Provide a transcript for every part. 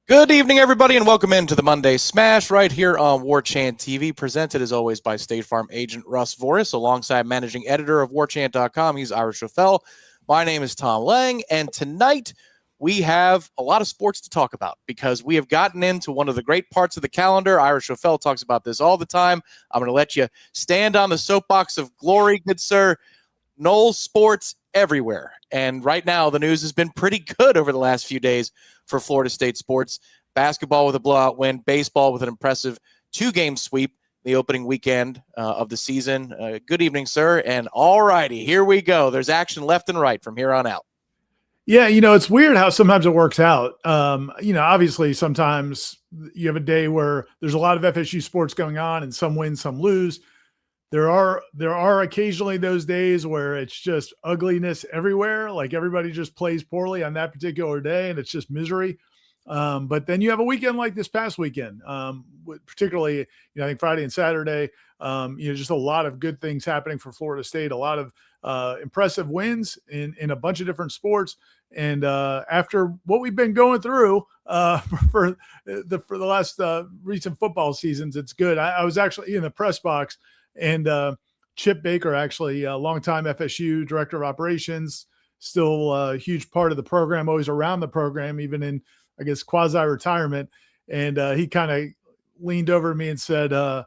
Good evening, everybody, and welcome into the Monday Smash right here on Warchant TV, presented as always by State Farm agent Russ Voris, alongside managing editor of Warchant.com. He's Irish Novel. My name is Tom Lang, and tonight we have a lot of sports to talk about because we have gotten into one of the great parts of the calendar. Irish Novel talks about this all the time. I'm going to let you stand on the soapbox of glory, good sir. Noles sports everywhere. And right now, the news has been pretty good over the last few days for Florida State sports. Basketball with a blowout win, baseball with an impressive 2-game sweep the opening weekend of the season. Good evening, sir. And all righty, here we go. There's action left and right from here on out. Yeah, it's weird how sometimes it works out. Obviously sometimes you have a day where there's a lot of FSU sports going on and some win, some lose. There are occasionally those days where it's just ugliness everywhere. Like everybody just plays poorly on that particular day and it's just misery. But then you have a weekend like this past weekend, particularly, I think Friday and Saturday, just a lot of good things happening for Florida State, a lot of impressive wins in a bunch of different sports. And after what we've been going through for the last recent football seasons, it's good. I was actually in the press box. And Chip Baker, actually a longtime FSU director of operations, still a huge part of the program, always around the program, even in, I guess, quasi-retirement. And he kind of leaned over to me and said, I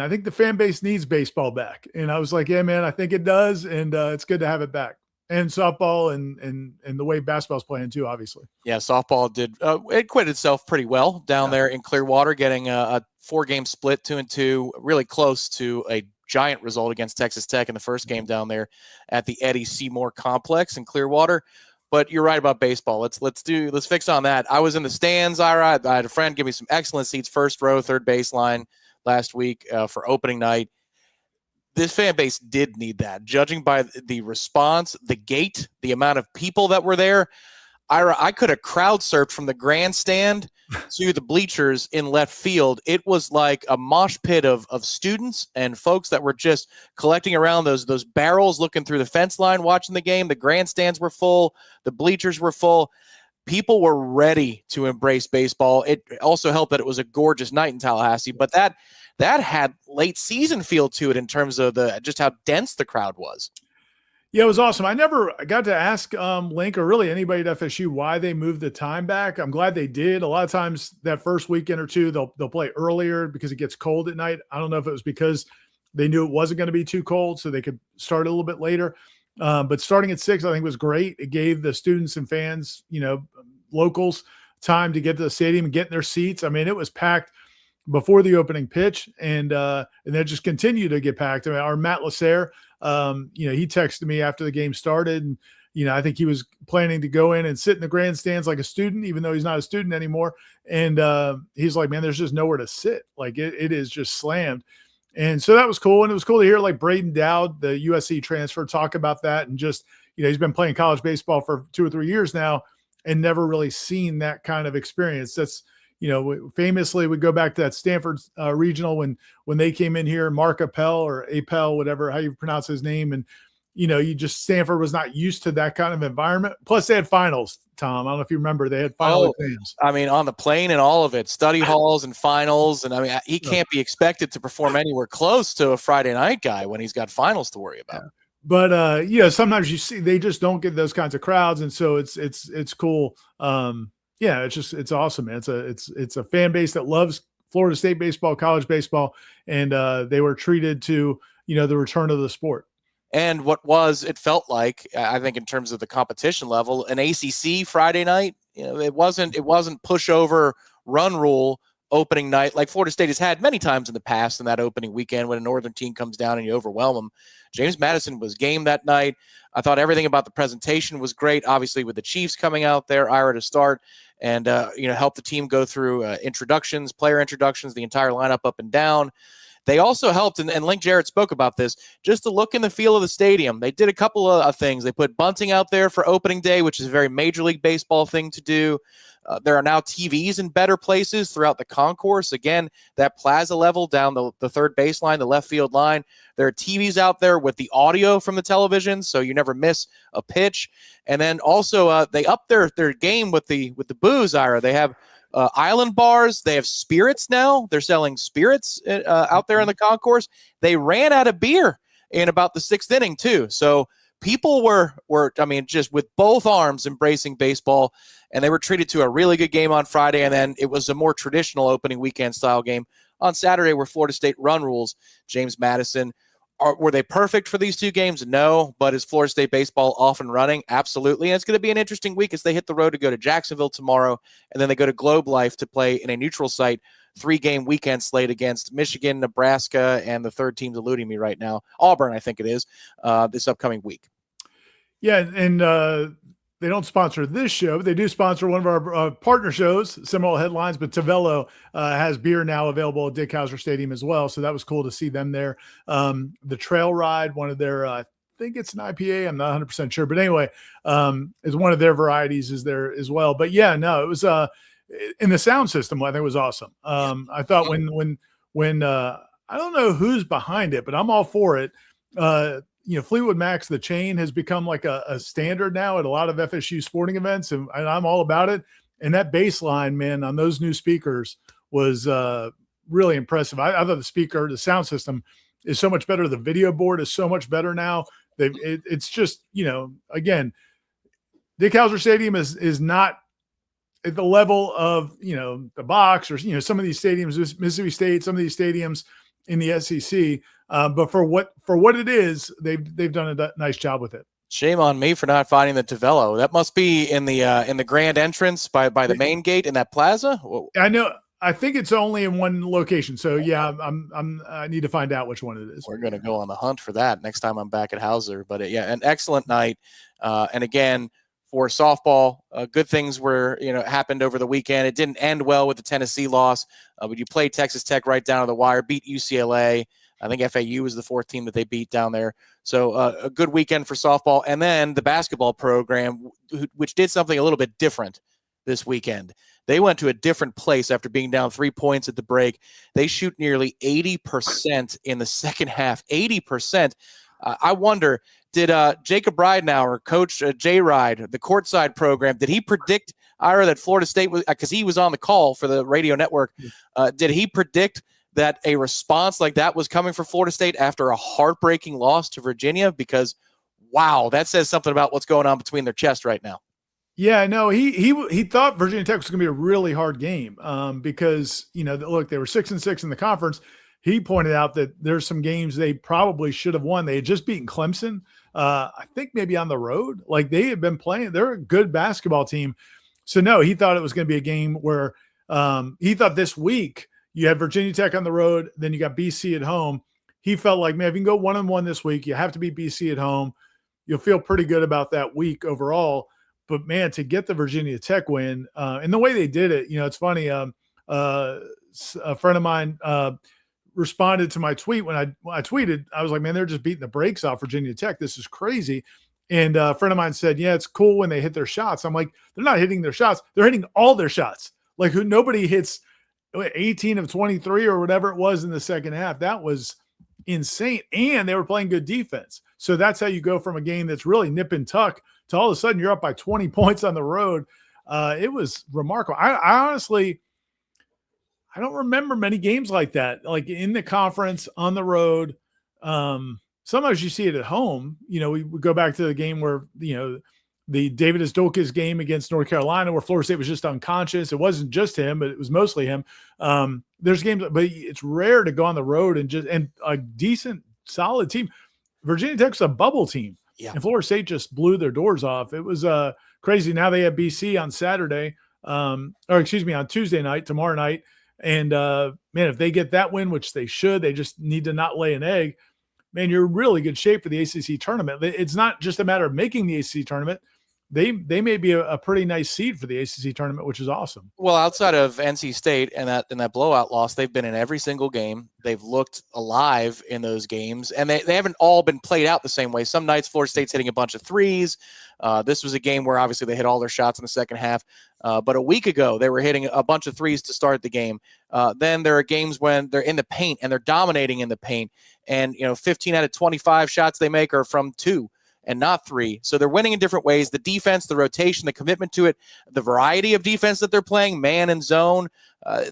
think the fan base needs baseball back. And I was like, yeah, man, I think it does. And it's good to have it back. And softball and the way basketball's playing too, obviously. Yeah, softball did it quit itself pretty well down there in Clearwater, getting a 4-game split, 2-2, really close to a giant result against Texas Tech in the first game down there at the Eddie Seymour Complex in Clearwater. But you're right about baseball. Let's fix on that. I was in the stands. I had a friend give me some excellent seats, first row, third baseline last week for opening night. This fan base did need that. Judging by the response, the gate, the amount of people that were there, I could have crowd surfed from the grandstand to the bleachers in left field. It was like a mosh pit of students and folks that were just collecting around those barrels, looking through the fence line, watching the game. The grandstands were full. The bleachers were full. People were ready to embrace baseball. It also helped that it was a gorgeous night in Tallahassee, but that had late season feel to it in terms of just how dense the crowd was. Yeah, it was awesome. I never got to ask Link or really anybody at FSU why they moved the time back. I'm glad they did. A lot of times that first weekend or two, they'll play earlier because it gets cold at night. I don't know if it was because they knew it wasn't going to be too cold, so they could start a little bit later. But starting at 6, I think was great. It gave the students and fans, locals, time to get to the stadium and get in their seats. I mean, it was packed before the opening pitch, and then just continued to get packed. I mean, our Matt Lasser, he texted me after the game started, and I think he was planning to go in and sit in the grandstands like a student, even though he's not a student anymore. And he's like, man, there's just nowhere to sit. Like it is just slammed. And so that was cool. And it was cool to hear like Braden Dowd, the USC transfer, talk about that. And just, he's been playing college baseball for 2 or 3 years now and never really seen that kind of experience. That's, famously we go back to that Stanford regional when they came in here, Mark Appel or Appel, whatever, how you pronounce his name. And, Stanford was not used to that kind of environment. Plus they had finals, Tom. I don't know if you remember, they had final exams. I mean, on the plane and all of it, study halls and finals. And I mean, he can't be expected to perform anywhere close to a Friday night guy when he's got finals to worry about. Yeah. But, sometimes you see, they just don't get those kinds of crowds. And so it's cool. Yeah, it's awesome, man. It's a fan base that loves Florida State baseball, college baseball, and they were treated to, the return of the sport. And it felt like, I think in terms of the competition level, an ACC Friday night, it wasn't pushover run rule opening night like Florida State has had many times in the past in that opening weekend when a northern team comes down and you overwhelm them. James Madison was game that night. I thought everything about the presentation was great, obviously with the Chiefs coming out there, Ira to start, and help the team go through introductions, player introductions, the entire lineup up and down. They also helped, and Link Jarrett spoke about this, just the look and the feel of the stadium. They did a couple of things. They put bunting out there for opening day, which is a very Major League Baseball thing to do. There are now TVs in better places throughout the concourse. Again, that plaza level down the third baseline, the left field line. There are TVs out there with the audio from the television, so you never miss a pitch. And then also they upped their game with the booze, Ira. They have island bars. They have spirits now. They're selling spirits out there in the concourse. They ran out of beer in about the 6th inning too. So people were just with both arms embracing baseball, and they were treated to a really good game on Friday. And then it was a more traditional opening weekend style game on Saturday where Florida State run rules. James Madison. Were they perfect for these 2 games? No. But is Florida State baseball off and running? Absolutely. And it's going to be an interesting week as they hit the road to go to Jacksonville tomorrow, and then they go to Globe Life to play in a neutral site 3-game weekend slate against Michigan, Nebraska, and the third team's eluding me right now, Auburn, I think it is, this upcoming week. Yeah, and they don't sponsor this show, but they do sponsor one of our partner shows, Seminole Headlines, but Tavello has beer now available at Dick Hauser Stadium as well, so that was cool to see them there. The Trail Ride, one of their I think it's an IPA, I'm not 100% sure, but anyway, is one of their varieties is there as well. But yeah, no, it was in the sound system, I think it was awesome. I thought when I don't know who's behind it, but I'm all for it. Fleetwood Mac's The Chain has become like a standard now at a lot of FSU sporting events, and I'm all about it. And that bass line, man, on those new speakers was really impressive. I thought the sound system is so much better. The video board is so much better now. It's just, again, Dick Hauser Stadium is not at the level of, the box or, some of these stadiums, Mississippi State, some of these stadiums in the SEC. But for what it is, they've done a nice job with it. Shame on me for not finding the Tavello. That must be in the grand entrance by the main gate in that plaza. I know. I think it's only in one location. So yeah, I need to find out which one it is. We're going to go on the hunt for that next time I'm back at Hauser. But an excellent night. And again, for softball, good things happened over the weekend. It didn't end well with the Tennessee loss, but you played Texas Tech right down to the wire, beat UCLA. I think FAU was the 4th team that they beat down there. So a good weekend for softball. And then the basketball program, which did something a little bit different this weekend. They went to a different place after being down 3 points at the break. They shoot nearly 80% in the second half. 80%. I wonder, did Jacob Ridenauer, Coach Jay Ride, the courtside program, did he predict, Ira, that Florida State was, because he was on the call for the radio network, did he predict that a response like that was coming for Florida State after a heartbreaking loss to Virginia? Because, wow, that says something about what's going on between their chest right now. Yeah, no, he thought Virginia Tech was going to be a really hard game because, look, they were 6-6 in the conference. He pointed out that there's some games they probably should have won. They had just beaten Clemson, I think maybe on the road. Like they had been playing. They're a good basketball team. So, no, he thought it was going to be a game where he thought this week you had Virginia Tech on the road, then you got BC at home. He felt like, man, if you can go 1-1 this week, you have to beat BC at home. You'll feel pretty good about that week overall. But, man, to get the Virginia Tech win, and the way they did it, it's funny. A friend of mine responded to my tweet when I tweeted. I was like, man, they're just beating the brakes off Virginia Tech. This is crazy. And a friend of mine said, yeah, it's cool when they hit their shots. I'm like, they're not hitting their shots. They're hitting all their shots. Like nobody hits 18 of 23 or whatever it was in the second half. That was insane. And they were playing good defense. So that's how you go from a game that's really nip and tuck to all of a sudden you're up by 20 points on the road. It was remarkable. I honestly, I don't remember many games like that, like in the conference on the road. Sometimes you see it at home. We go back to the game where, the David Asdolkis game against North Carolina where Florida State was just unconscious. It wasn't just him, but it was mostly him. There's games, but it's rare to go on the road and a decent, solid team. Virginia Tech's a bubble team. Yeah. And Florida State just blew their doors off. It was crazy. Now they have BC on Saturday, on Tuesday night, tomorrow night. And, man, if they get that win, which they should, they just need to not lay an egg. Man, you're in really good shape for the ACC tournament. It's not just a matter of making the ACC tournament. They may be a pretty nice seed for the ACC tournament, which is awesome. Well, outside of NC State and that blowout loss, they've been in every single game. They've looked alive in those games, and they haven't all been played out the same way. Some nights Florida State's hitting a bunch of threes. This was a game where obviously they hit all their shots in the second half. But a week ago, they were hitting a bunch of threes to start the game. Then there are games when they're in the paint and they're dominating in the paint. And, 15 out of 25 shots they make are from two. and not 3. So they're winning in different ways. The defense, the rotation, the commitment to it, the variety of defense that they're playing, man and zone.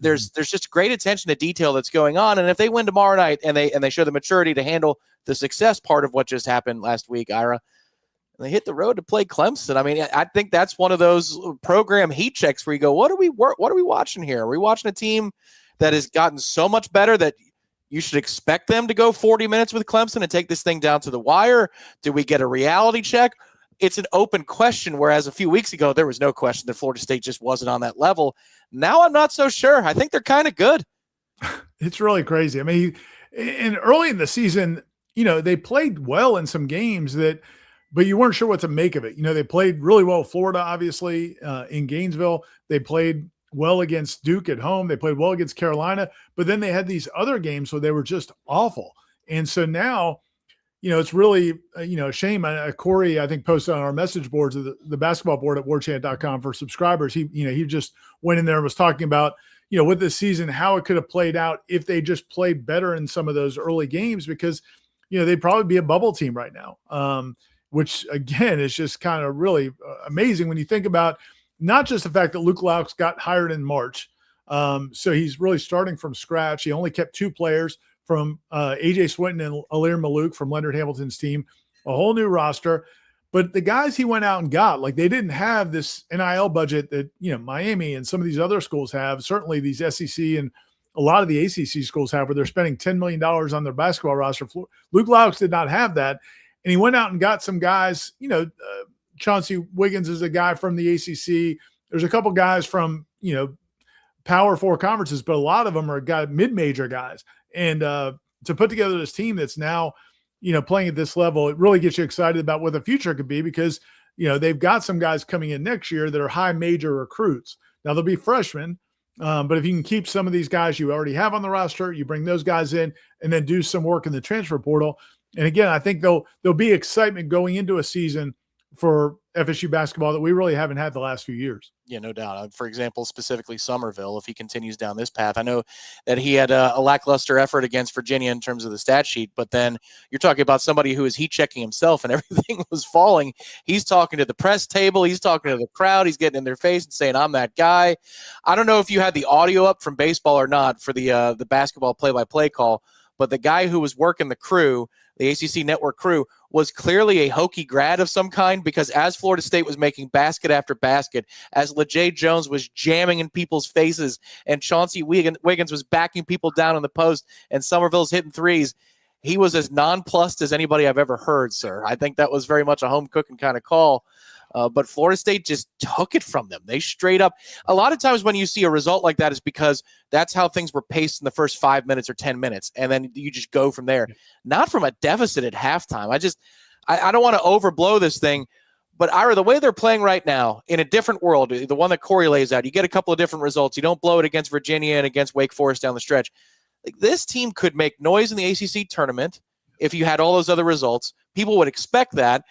There's just great attention to detail that's going on. And if they win tomorrow night and they show the maturity to handle the success part of what just happened last week, Ira, they hit the road to play Clemson. I mean, I think that's one of those program heat checks where you go, what are we watching here? Are we watching a team that has gotten so much better that you should expect them to go 40 minutes with Clemson and take this thing down to the wire? Do we get a reality check? It's an open question, whereas a few weeks ago, there was no question that Florida State just wasn't on that level. Now I'm not so sure. I think they're kind of good. It's really crazy. I mean, and early in the season, they played well in some games but you weren't sure what to make of it. They played really well Florida, obviously, in Gainesville. They played well against Duke at home. They played well against Carolina, but then they had these other games where they were just awful. And so now, it's really, a shame. Corey, I think, posted on our message boards of the basketball board at warchant.com for subscribers. He just went in there and was talking about, with this season, how it could have played out if they just played better in some of those early games, because, they'd probably be a bubble team right now. Which again is just kind of really amazing when you think about not just the fact that Luke Laux got hired in March. So he's really starting from scratch. He only kept 2 players from AJ Swinton and Alir Malouk from Leonard Hamilton's team, a whole new roster. But the guys he went out and got, like, they didn't have this NIL budget that, Miami and some of these other schools have. Certainly these SEC and a lot of the ACC schools have, where they're spending $10 million on their basketball roster. Luke Laux did not have that. And he went out and got some guys, Chauncey Wiggins is a guy from the ACC. There's a couple guys from, Power 4 conferences, but a lot of them are mid-major guys. And to put together this team that's now, playing at this level, it really gets you excited about what the future could be, because, they've got some guys coming in next year that are high major recruits. Now they'll be freshmen, but if you can keep some of these guys you already have on the roster, you bring those guys in and then do some work in the transfer portal. And again, I think there'll be excitement going into a season for FSU basketball that we really haven't had the last few years. Yeah, no doubt. For example, specifically Somerville, if he continues down this path, I know that he had a lackluster effort against Virginia in terms of the stat sheet, but then you're talking about somebody who is heat checking himself and everything was falling. He's talking to the press table. He's talking to the crowd. He's getting in their face and saying, I'm that guy. I don't know if you had the audio up from baseball or not for the basketball play-by-play call, but the guy who was working the crew, the ACC network crew, was clearly a Hokie grad of some kind, because as Florida State was making basket after basket, as LeJay Jones was jamming in people's faces and Chauncey Wiggins was backing people down in the post and Somerville's hitting threes, he was as nonplussed as anybody I've ever heard, sir. I think that was very much a home cooking kind of call. But Florida State just took it from them. They straight up, a lot of times when you see a result like that is because that's how things were paced in the first 5 minutes or 10 minutes. And then you just go from there, not from a deficit at halftime. I don't want to overblow this thing, but Ira, the way they're playing right now in a different world, the one that Corey lays out, you get a couple of different results. You don't blow it against Virginia and against Wake Forest down the stretch. Like, this team could make noise in the ACC tournament if you had all those other results. People would expect that.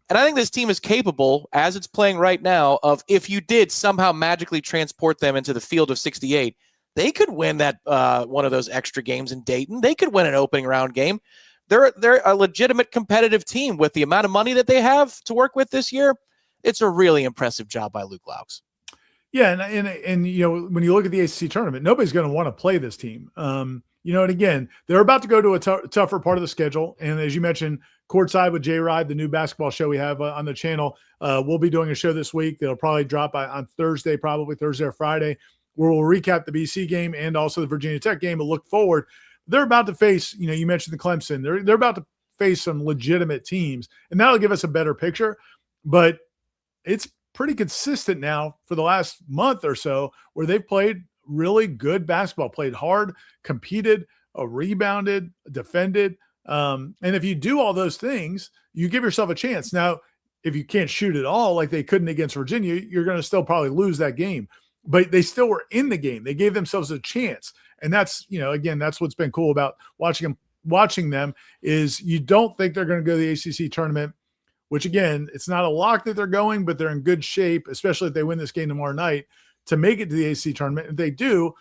And I think this team is capable, as it's playing right now, of, if you did somehow magically transport them into the field of 68, they could win that one of those extra games in Dayton. They could win an opening round game. They're a legitimate competitive team with the amount of money that they have to work with this year. It's a really impressive job by Luke Laux. Yeah, and when you look at the ACC tournament, nobody's going to want to play this team. And again, they're about to go to a tougher part of the schedule. And as you mentioned, Courtside with Jay Ride, the new basketball show we have on the channel, we'll be doing a show this week. It'll probably drop on Thursday, probably Thursday or Friday, where we'll recap the BC game and also the Virginia Tech game and look forward. They're about to face, you mentioned the Clemson. They're about to face some legitimate teams, and that'll give us a better picture. But it's pretty consistent now for the last month or so, where they've played really good basketball, played hard, competed, rebounded, defended. And if you do all those things, you give yourself a chance. Now, if you can't shoot at all, like they couldn't against Virginia, you're going to still probably lose that game. But they still were in the game. They gave themselves a chance. And that's, again, that's what's been cool about watching them is you don't think they're going to go to the ACC tournament, which, again, it's not a lock that they're going, but they're in good shape, especially if they win this game tomorrow night, to make it to the ACC tournament. If they do,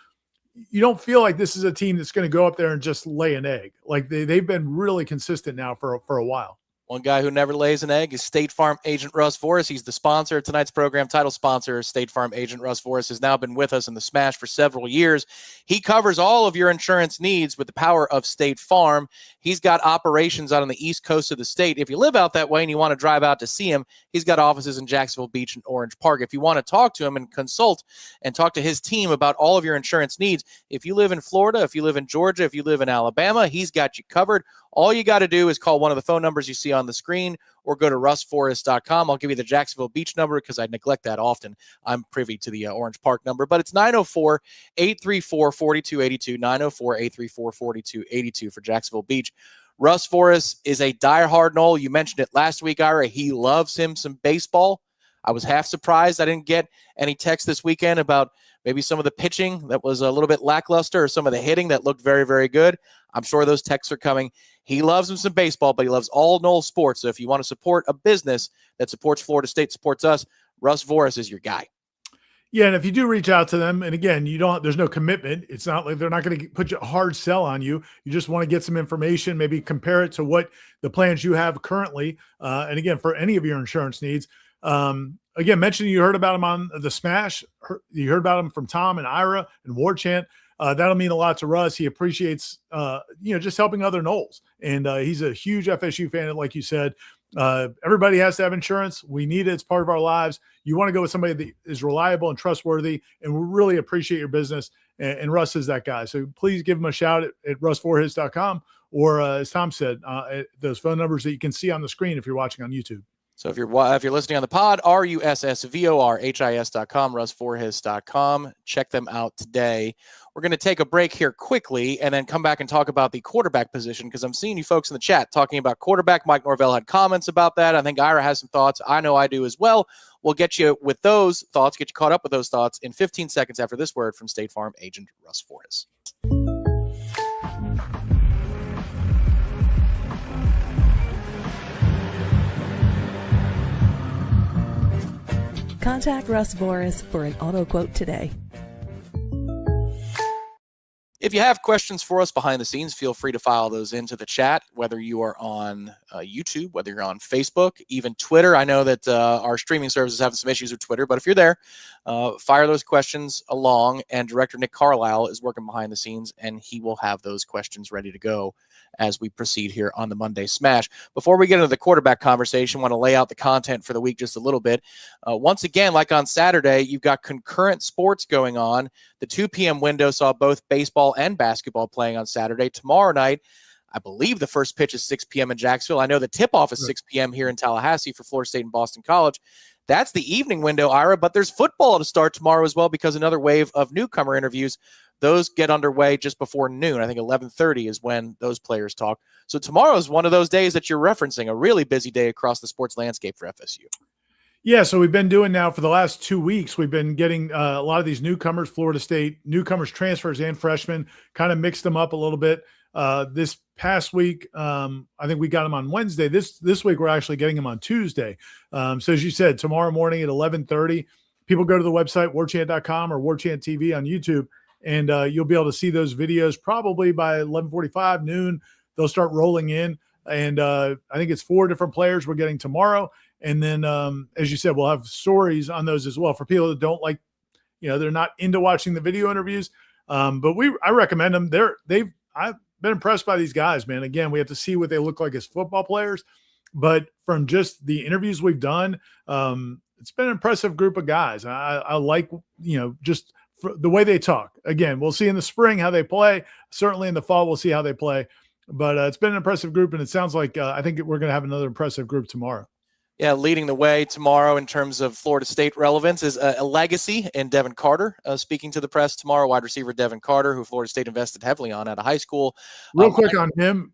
you don't feel like this is a team that's going to go up there and just lay an egg. Like they've been really consistent now for a while. One guy who never lays an egg is State Farm agent Russ Forrest. He's the sponsor of tonight's program. Title sponsor, State Farm agent Russ Forrest, has now been with us in the Smash for several years. He covers all of your insurance needs with the power of State Farm. He's got operations out on the east coast of the state. If you live out that way and you want to drive out to see him, he's got offices in Jacksonville Beach and Orange Park. If you want to talk to him and consult and talk to his team about all of your insurance needs, if you live in Florida, if you live in Georgia, if you live in Alabama, he's got you covered. All you got to do is call one of the phone numbers you see on the screen or go to russforrest.com. I'll give you the Jacksonville Beach number because I neglect that often. I'm privy to the Orange Park number, but it's 904-834-4282, 904-834-4282 for Jacksonville Beach. Russ Forrest is a diehard Nole. You mentioned it last week, Ira. He loves him some baseball. I was half surprised I didn't get any text this weekend about maybe some of the pitching that was a little bit lackluster or some of the hitting that looked very, very good. I'm sure those texts are coming. He loves him some baseball, but he loves all Nole sports. So if you want to support a business that supports Florida State, supports us, Russ Forrest is your guy. Yeah, and if you do reach out to them, and again, there's no commitment. It's not like they're not going to put a hard sell on you. You just want to get some information, maybe compare it to what the plans you have currently. And again, for any of your insurance needs, again, mentioning you heard about him on the Smash. You heard about him from Tom and Ira and Warchant. That'll mean a lot to Russ. He appreciates, just helping other Noles. And he's a huge FSU fan, like you said. Everybody has to have insurance. We need it. It's part of our lives. You want to go with somebody that is reliable and trustworthy, and we really appreciate your business. And Russ is that guy. So please give him a shout at russforhis.com or, as Tom said, at those phone numbers that you can see on the screen if you're watching on YouTube. So if you're listening on the pod, russvorhis.com, russforhis.com. Check them out today. We're going to take a break here quickly and then come back and talk about the quarterback position because I'm seeing you folks in the chat talking about quarterback. Mike Norvell had comments about that. I think Ira has some thoughts. I know I do as well. We'll get you with those thoughts, get you caught up with those thoughts in 15 seconds after this word from State Farm agent Russ Forrest. Contact Russ Forrest for an auto quote today. If you have questions for us behind the scenes, feel free to file those into the chat, whether you are on YouTube, whether you're on Facebook, even Twitter. I know that our streaming service is having some issues with Twitter, but if you're there, fire those questions along, and Director Nick Carlisle is working behind the scenes, and he will have those questions ready to go as we proceed here on the Monday Smash. Before we get into the quarterback conversation, I want to lay out the content for the week just a little bit. Once again, like on Saturday, you've got concurrent sports going on. The 2 p.m. window saw both baseball and basketball playing on Saturday. Tomorrow night, I believe the first pitch is 6 p.m. in Jacksonville. I know the tip-off is 6 p.m. here in Tallahassee for Florida State and Boston College. That's the evening window, Ira, but there's football to start tomorrow as well because another wave of newcomer interviews, those get underway just before noon. I think 11:30 is when those players talk. So tomorrow is one of those days that you're referencing, a really busy day across the sports landscape for FSU. Yeah, so we've been doing now for the last 2 weeks, we've been getting a lot of these newcomers, Florida State, newcomers, transfers, and freshmen, kind of mixed them up a little bit. This past week, I think we got them on Wednesday. This week, we're actually getting them on Tuesday. So as you said, tomorrow morning at 11:30, people go to the website, warchant.com or Warchant TV on YouTube, and you'll be able to see those videos probably by 11:45, noon. They'll start rolling in. And I think it's 4 different players we're getting tomorrow. And then, as you said, we'll have stories on those as well for people that don't like, they're not into watching the video interviews. But I recommend them. I've been impressed by these guys, man. Again, we have to see what they look like as football players, but from just the interviews we've done, it's been an impressive group of guys. I like, just the way they talk. Again, we'll see in the spring how they play. Certainly in the fall, we'll see how they play. But it's been an impressive group, and it sounds like I think we're going to have another impressive group tomorrow. Yeah, leading the way tomorrow in terms of Florida State relevance is a legacy in Devin Carter. Speaking to the press tomorrow, wide receiver Devin Carter, who Florida State invested heavily on out of high school. Real quick on him.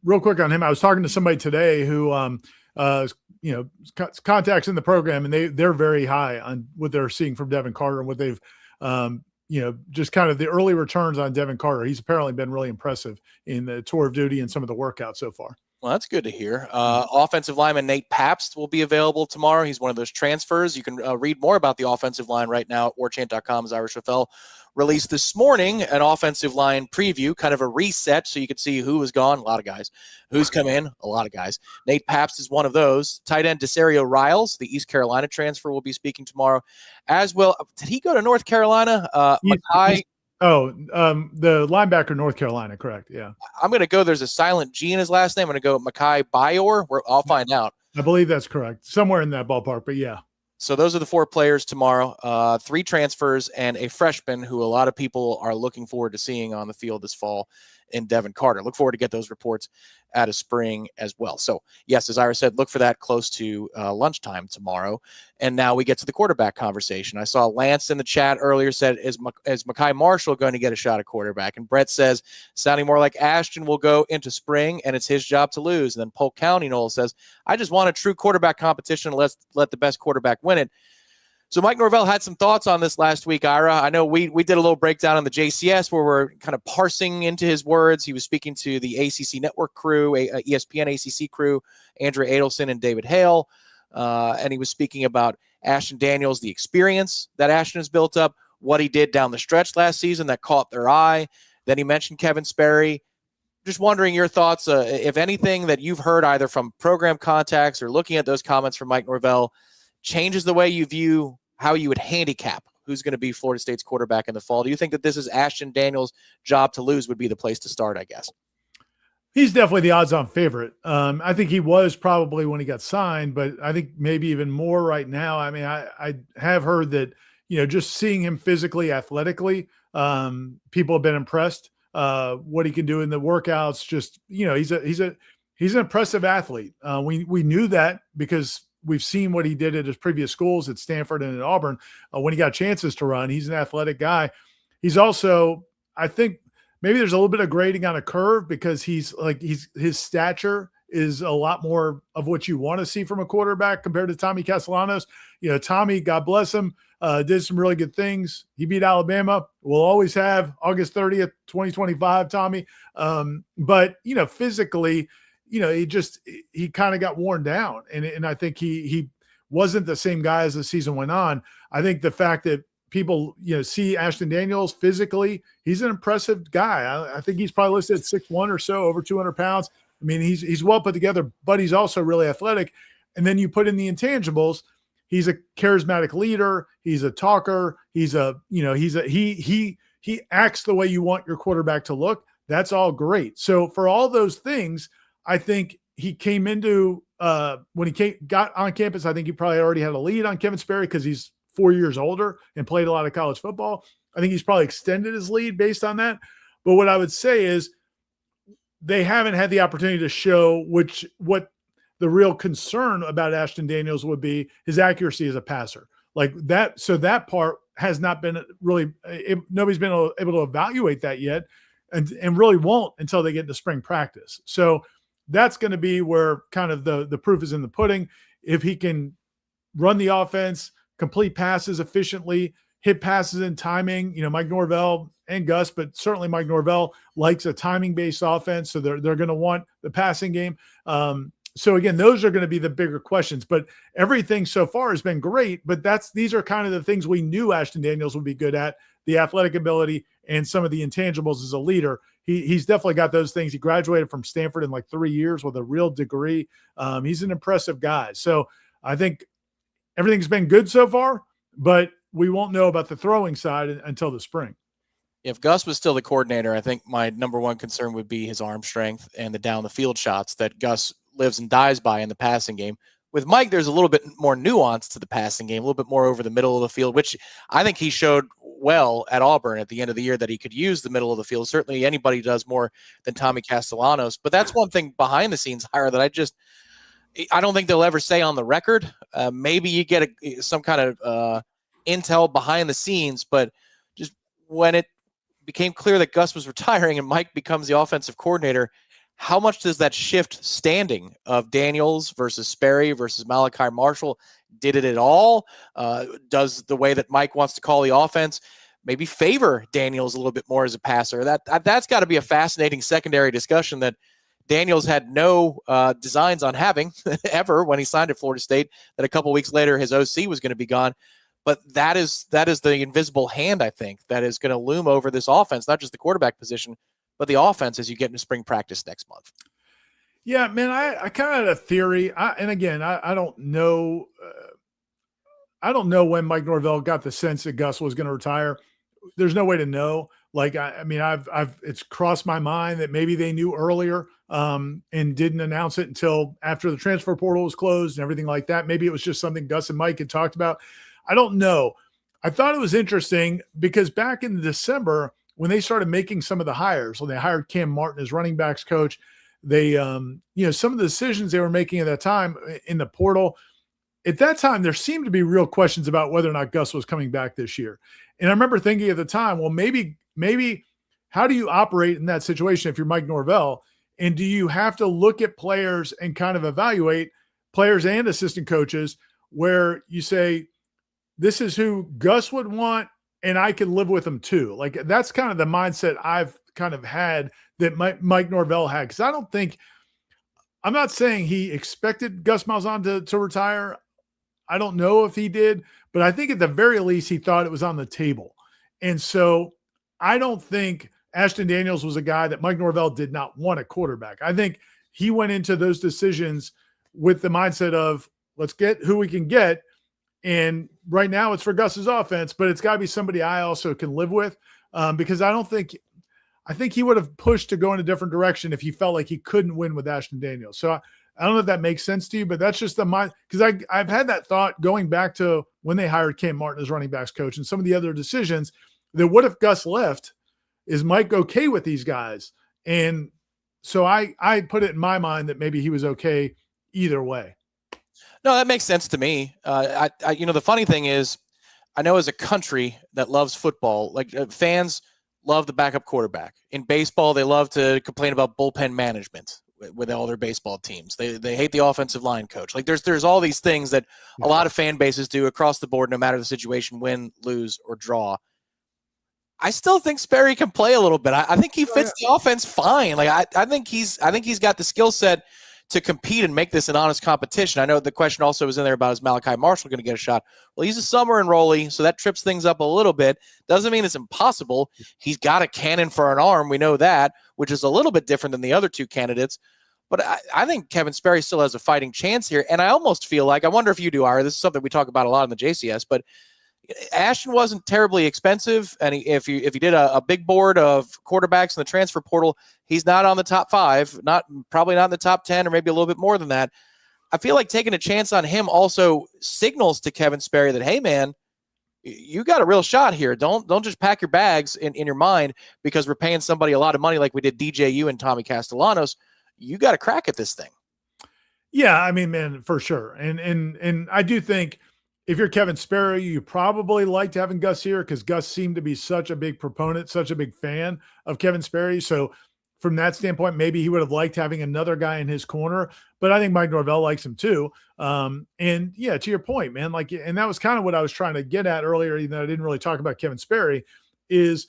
I was talking to somebody today who, contacts in the program, and they're very high on what they're seeing from Devin Carter and what they've, just kind of the early returns on Devin Carter. He's apparently been really impressive in the tour of duty and some of the workouts so far. Well, that's good to hear. Offensive lineman Nate Pabst will be available tomorrow. He's one of those transfers. You can read more about the offensive line right now at warchant.com. As Irish FL released this morning an offensive line preview, kind of a reset, so you could see who was gone. A lot of guys. Who's come in? A lot of guys. Nate Pabst is one of those. Tight end Desario Riles, the East Carolina transfer, will be speaking tomorrow as well. Did he go to North Carolina? The linebacker, North Carolina, correct? Yeah. I'm going to go. There's a silent G in his last name. I'm going to go Makai Bayor. I'll find out. I believe that's correct. Somewhere in that ballpark, but yeah. So those are the 4 players tomorrow. 3 transfers and a freshman who a lot of people are looking forward to seeing on the field this fall in Devin Carter. Look forward to get those reports out of spring as well. So yes, as Ira said, look for that close to lunchtime tomorrow. And now we get to the quarterback conversation. I saw Lance in the chat earlier said, is Makai Marshall going to get a shot at quarterback? And Brett says, sounding more like Ashton will go into spring and it's his job to lose. And then Polk County Noles says, I just want a true quarterback competition. Let's let the best quarterback win it. So Mike Norvell had some thoughts on this last week, Ira. I know we did a little breakdown on the JCS where we're kind of parsing into his words. He was speaking to the ACC network crew, ESPN ACC crew, Andrew Adelson and David Hale. And he was speaking about Ashton Daniels, the experience that Ashton has built up, what he did down the stretch last season that caught their eye. Then he mentioned Kevin Sperry. Just wondering your thoughts, if anything that you've heard either from program contacts or looking at those comments from Mike Norvell changes the way you view how you would handicap who's going to be Florida State's quarterback in the fall. Do you think that this is Ashton Daniels' job to lose would be the place to start, I guess? He's definitely the odds-on favorite. I think he was probably when he got signed, but I think maybe even more right now. I mean, I have heard that, just seeing him physically, athletically, people have been impressed. What he can do in the workouts, just, he's an impressive athlete. We knew that because we've seen what he did at his previous schools at Stanford and at Auburn. When he got chances to run, he's an athletic guy. He's also, I think, maybe there's a little bit of grading on a curve because his stature is a lot more of what you want to see from a quarterback compared to Tommy Castellanos. Tommy, God bless him, did some really good things. He beat Alabama. We'll always have August 30th, 2025, Tommy. But physically, he kind of got worn down. And I think he wasn't the same guy as the season went on. I think the fact that people, see Ashton Daniels physically, he's an impressive guy. I think he's probably listed at 6'1" or so, over 200 pounds. I mean, he's well put together, but he's also really athletic. And then you put in the intangibles. He's a charismatic leader. He's a talker. He acts the way you want your quarterback to look. That's all great. So for all those things, I think he came into when he got on campus, I think he probably already had a lead on Kevin Sperry because he's 4 years older and played a lot of college football. I think he's probably extended his lead based on that. But what I would say is they haven't had the opportunity to show what the real concern about Ashton Daniels would be, his accuracy as a passer. Like that. So that part has not been really, nobody's been able to evaluate that yet and really won't until they get into spring practice. So that's going to be where kind of the proof is in the pudding. If he can run the offense, complete passes efficiently, hit passes in timing, Mike Norvell and Gus, but certainly Mike Norvell likes a timing-based offense. So they're going to want the passing game. So again, those are going to be the bigger questions, but everything so far has been great, but these are kind of the things we knew Ashton Daniels would be good at, the athletic ability and some of the intangibles as a leader. He's definitely got those things. He graduated from Stanford in like 3 years with a real degree. He's an impressive guy. So I think everything's been good so far, but we won't know about the throwing side until the spring. If Gus was still the coordinator, I think my number one concern would be his arm strength and the down the field shots that Gus lives and dies by in the passing game. With Mike, there's a little bit more nuance to the passing game, a little bit more over the middle of the field, which I think he showed well at Auburn at the end of the year that he could use the middle of the field. Certainly anybody does more than Tommy Castellanos, but that's one thing behind the scenes, Hire, that I don't think they'll ever say on the record. Maybe you get some kind of intel behind the scenes, but just when it became clear that Gus was retiring and Mike becomes the offensive coordinator, how much does that shift standing of Daniels versus Sperry versus Malachi Marshall? Did it at all? Does the way that Mike wants to call the offense maybe favor Daniels a little bit more as a passer? That's got to be a fascinating secondary discussion that Daniels had no designs on having ever when he signed at Florida State, that a couple weeks later his OC was going to be gone. But that is the invisible hand, I think, that is going to loom over this offense, not just the quarterback position, but the offense as you get into spring practice next month. Yeah, man, I kind of had a theory. I don't know. I don't know when Mike Norvell got the sense that Gus was going to retire. There's no way to know. Like, it's crossed my mind that maybe they knew earlier and didn't announce it until after the transfer portal was closed and everything like that. Maybe it was just something Gus and Mike had talked about. I don't know. I thought it was interesting because back in December, when they started making some of the hires, when they hired Cam Martin as running backs coach, they, some of the decisions they were making at that time in the portal, at that time, there seemed to be real questions about whether or not Gus was coming back this year. And I remember thinking at the time, well, maybe how do you operate in that situation if you're Mike Norvell? And do you have to look at players and kind of evaluate players and assistant coaches where you say, this is who Gus would want, and I can live with them too? Like, that's kind of the mindset I've kind of had that Mike Norvell had. Because I'm not saying he expected Gus Malzahn to retire. I don't know if he did, but I think at the very least he thought it was on the table. And so I don't think Ashton Daniels was a guy that Mike Norvell did not want a quarterback. I think he went into those decisions with the mindset of, let's get who we can get. And right now it's for Gus's offense, but it's got to be somebody I also can live with because I think he would have pushed to go in a different direction if he felt like he couldn't win with Ashton Daniels. So I don't know if that makes sense to you, but that's just the mind, because I've had that thought going back to when they hired Cam Martin as running backs coach and some of the other decisions that what if Gus left? Is Mike okay with these guys? And so I put it in my mind that maybe he was okay either way. No, that makes sense to me. The funny thing is, I know as a country that loves football, like fans love the backup quarterback. In baseball, they love to complain about bullpen management with all their baseball teams. They hate the offensive line coach. Like there's all these things that a lot of fan bases do across the board, no matter the situation, win, lose, or draw. I still think Sperry can play a little bit. I think he fits the offense fine. Like I think he's got the skill set to compete and make this an honest competition. I know the question also was in there about, is Malachi Marshall going to get a shot? Well, he's a summer enrollee, so that trips things up a little bit. Doesn't mean it's impossible. He's got a cannon for an arm. We know that, which is a little bit different than the other two candidates. But I think Kevin Sperry still has a fighting chance here. And I almost feel like, I wonder if you do, Ira, this is something we talk about a lot in the JCS, but Ashton wasn't terribly expensive. And if you did a big board of quarterbacks in the transfer portal, he's not on the top 5, probably not in the top 10, or maybe a little bit more than that. I feel like taking a chance on him also signals to Kevin Sperry that, hey, man, you got a real shot here. Don't just pack your bags in your mind because we're paying somebody a lot of money like we did DJU and Tommy Castellanos. You got a crack at this thing. Yeah, I mean, man, for sure. And I do think if you're Kevin Sperry, you probably liked having Gus here because Gus seemed to be such a big proponent, such a big fan of Kevin Sperry. So from that standpoint, maybe he would have liked having another guy in his corner. But I think Mike Norvell likes him too. And yeah, to your point, man, like, and that was kind of what I was trying to get at earlier, even though I didn't really talk about Kevin Sperry, is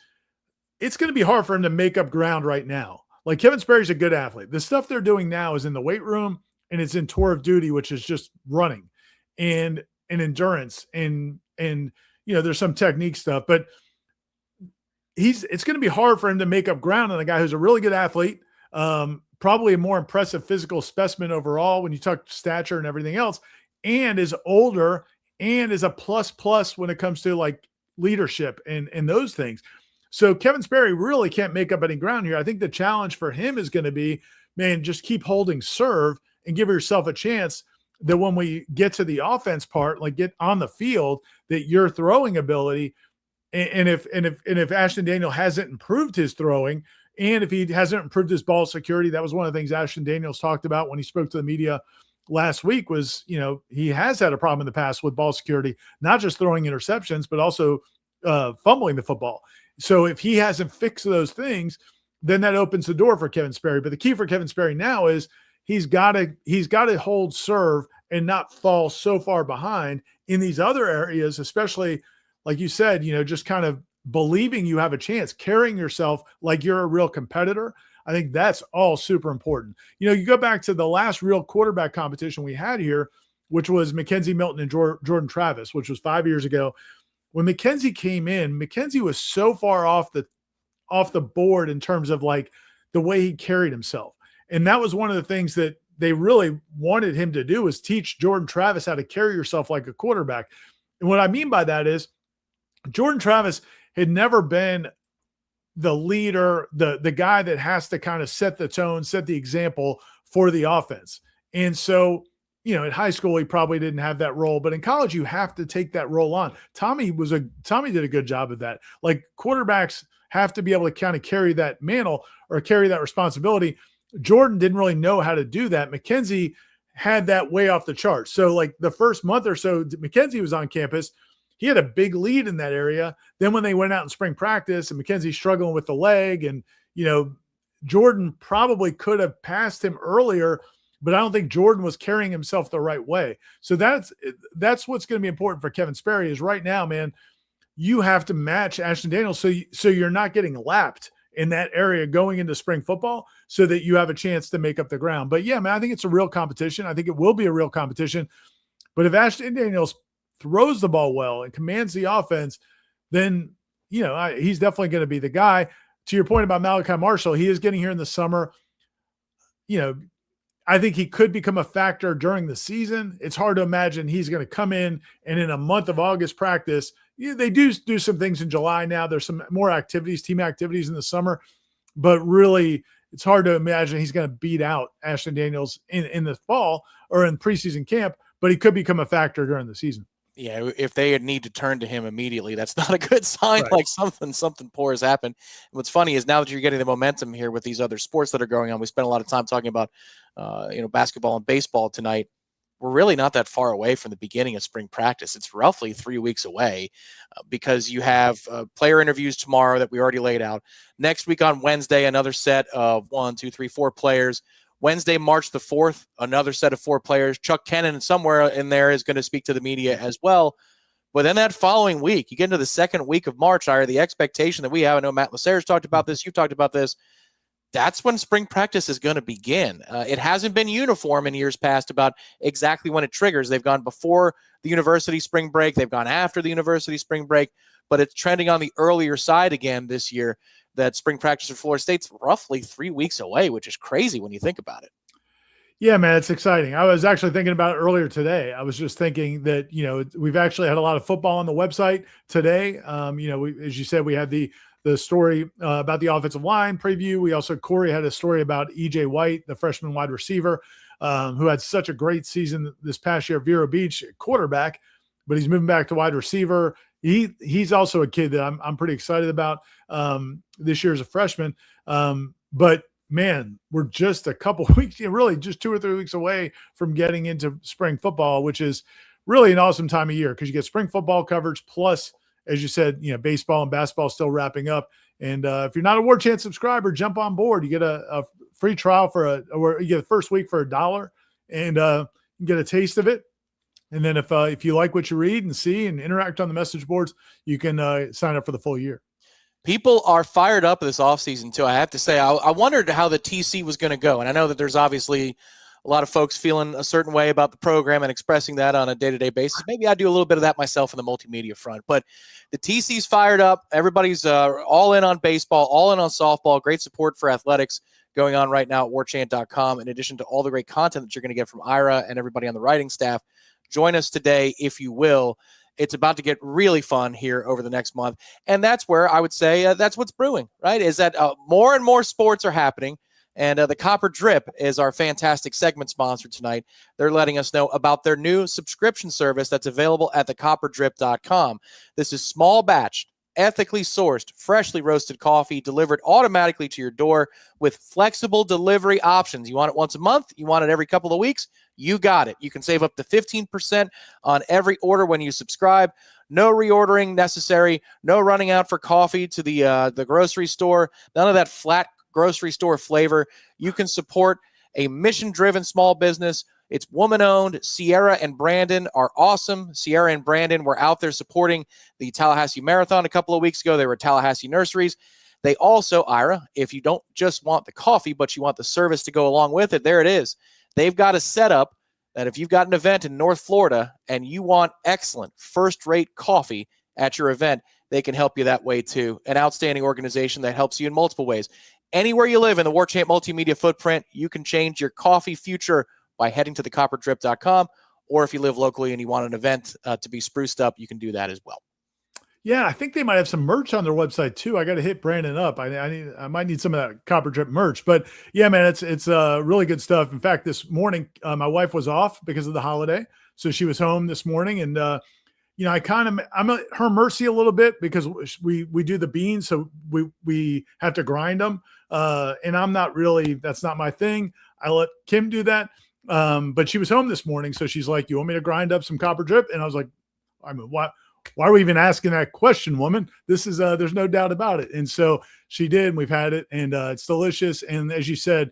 it's going to be hard for him to make up ground right now. Like, Kevin Sperry's a good athlete. The stuff they're doing now is in the weight room and it's in tour of duty, which is just running and endurance and there's some technique stuff, but it's going to be hard for him to make up ground on a guy who's a really good athlete, probably a more impressive physical specimen overall when you talk stature and everything else, and is older and is a plus when it comes to like leadership and those things. So Kevin Sperry really can't make up any ground here. I think the challenge for him is going to be, man, just keep holding serve and give yourself a chance that when we get to the offense part, like get on the field, that your throwing ability, and if Ashton Daniels hasn't improved his throwing, and if he hasn't improved his ball security, that was one of the things Ashton Daniels talked about when he spoke to the media last week, was, he has had a problem in the past with ball security, not just throwing interceptions, but also fumbling the football. So if he hasn't fixed those things, then that opens the door for Kevin Sperry. But the key for Kevin Sperry now is he's got to hold serve and not fall so far behind in these other areas, especially like you said, just kind of believing you have a chance, carrying yourself like you're a real competitor. I think that's all super important. You go back to the last real quarterback competition we had here, which was Mackenzie Milton and Jordan Travis, which was 5 years ago. When Mackenzie came in, Mackenzie was so far off the board in terms of like the way he carried himself. And that was one of the things that they really wanted him to do, was teach Jordan Travis how to carry yourself like a quarterback. And what I mean by that is Jordan Travis had never been the leader, the guy that has to kind of set the tone, set the example for the offense. And so, in high school, he probably didn't have that role, but in college, you have to take that role on. Tommy did a good job of that. Like, quarterbacks have to be able to kind of carry that mantle or carry that responsibility. Jordan didn't really know how to do that. Mackenzie had that way off the charts. So like the first month or so Mackenzie was on campus, he had a big lead in that area. Then when they went out in spring practice and Mackenzie's struggling with the leg, and, Jordan probably could have passed him earlier, but I don't think Jordan was carrying himself the right way. So that's what's going to be important for Kevin Sperry is right now, man, you have to match Ashton Daniels so you're not getting lapped in that area going into spring football, so that you have a chance to make up the ground. But yeah, man, I think it's a real competition. I think it will be a real competition. But if Ashton Daniels throws the ball well and commands the offense, then, he's definitely going to be the guy. To your point about Malachi Marshall, he is getting here in the summer. I think he could become a factor during the season. It's hard to imagine he's going to come in and in a month of August practice. They do some things in July now. There's some more activities, team activities in the summer, but really it's hard to imagine he's going to beat out Ashton Daniels in the fall or in preseason camp, but he could become a factor during the season. Yeah, if they need to turn to him immediately, that's not a good sign. Right. Like something poor has happened. And what's funny is now that you're getting the momentum here with these other sports that are going on, we spent a lot of time talking about, basketball and baseball tonight. We're really not that far away from the beginning of spring practice. It's roughly 3 weeks away because you have player interviews tomorrow that we already laid out. Next week on Wednesday, another set of 4 players. Wednesday, March the 4th, another set of 4 players. Chuck Kennan somewhere in there is going to speak to the media as well. But then that following week, you get into the second week of March, the expectation that we have, I know Matt Lacer's talked about this, you've talked about this, that's when spring practice is going to begin. It hasn't been uniform in years past about exactly when it triggers. They've gone before the university spring break. They've gone after the university spring break, but it's trending on the earlier side again this year, that spring practice for Florida State's roughly 3 weeks away, which is crazy when you think about it. Yeah, man, it's exciting. I was actually thinking about it earlier today. I was just thinking that, we've actually had a lot of football on the website today. As you said, we had the story about the offensive line preview. Corey had a story about EJ White, the freshman wide receiver, who had such a great season this past year at Vero Beach quarterback, but he's moving back to wide receiver. He's also a kid that I'm pretty excited about this year as a freshman. But man, we're just a couple weeks, really just 2 or 3 weeks away from getting into spring football, which is really an awesome time of year because you get spring football coverage plus, as you said, baseball and basketball still wrapping up. And if you're not a Warchant subscriber, jump on board. You get a free trial or you get the first week for $1 and you get a taste of it. And then if you like what you read and see and interact on the message boards, you can sign up for the full year. People are fired up this offseason, too. I have to say, I wondered how the TC was going to go. And I know that there's obviously a lot of folks feeling a certain way about the program and expressing that on a day-to-day basis. Maybe I do a little bit of that myself in the multimedia front. But the TC's fired up. Everybody's all in on baseball, all in on softball. Great support for athletics going on right now at warchant.com, in addition to all the great content that you're going to get from Ira and everybody on the writing staff. Join us today, if you will. It's about to get really fun here over the next month. And that's where I would say that's what's brewing, right? Is that more and more sports are happening. And the Copper Drip is our fantastic segment sponsor tonight. They're letting us know about their new subscription service that's available at thecopperdrip.com. This is small batch, ethically sourced, freshly roasted coffee delivered automatically to your door with flexible delivery options. You want it once a month? You want it every couple of weeks? You got it. You can save up to 15% on every order when you subscribe. No reordering necessary. No running out for coffee to the grocery store. None of that flat grocery store flavor. You can support a mission-driven small business. It's woman-owned. Sierra and Brandon are awesome. Sierra and Brandon were out there supporting the Tallahassee Marathon a couple of weeks ago. They were at Tallahassee Nurseries. They also, Ira, if you don't just want the coffee, but you want the service to go along with it, there it is. They've got a setup that if you've got an event in North Florida and you want excellent first-rate coffee at your event, they can help you that way too. An outstanding organization that helps you in multiple ways. Anywhere you live in the Warchant multimedia footprint, you can change your coffee future by heading to thecopperdrip.com. Or if you live locally and you want an event to be spruced up, you can do that as well. Yeah, I think they might have some merch on their website too. I got to hit Brandon up. I might need some of that Copper Drip merch. But yeah, man, it's really good stuff. In fact, this morning my wife was off because of the holiday, so she was home this morning, and I'm at her mercy a little bit because we do the beans, so we have to grind them, and I'm not really, that's not my thing. I let Kim do that. But she was home this morning, so she's like, "You want me to grind up some Copper Drip?" And I was like, why are we even asking that question, woman? This is there's no doubt about it. And so she did, and we've had it, and it's delicious. And as you said,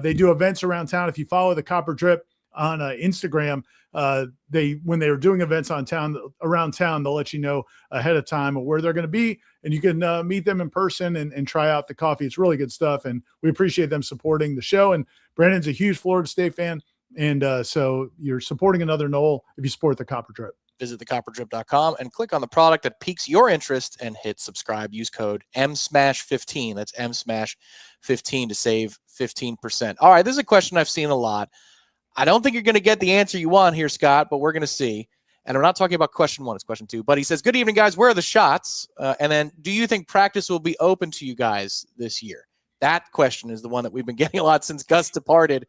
they do events around town. If you follow the Copper Drip on Instagram, when they are doing events around town, they'll let you know ahead of time of where they're going to be, and you can meet them in person and try out the coffee. It's really good stuff, and we appreciate them supporting the show. And Brandon's a huge Florida State fan, and so you're supporting another Nole if you support the Copper Drip. Visit thecopperdrip.com and click on the product that piques your interest and hit subscribe. Use code MSMASH15. That's MSMASH15 to save 15%. All right, this is a question I've seen a lot. I don't think you're going to get the answer you want here, Scott, but we're going to see. And I'm not talking about question 1, it's question 2. But he says, good evening, guys. Where are the shots? And then, do you think practice will be open to you guys this year? That question is the one that we've been getting a lot since Gus departed.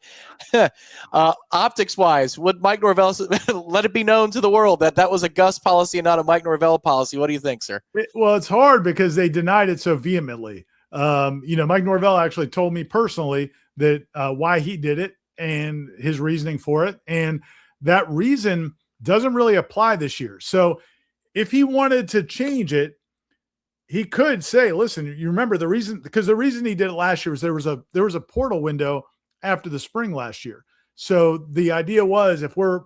Optics-wise, would Mike Norvell let it be known to the world that was a Gus policy and not a Mike Norvell policy? What do you think, sir? Well, it's hard because they denied it so vehemently. Mike Norvell actually told me personally that why he did it and his reasoning for it. And that reason doesn't really apply this year. So if he wanted to change it, he could say, listen, you remember the reason, because the reason he did it last year was there was a portal window after the spring last year. So the idea was, if we're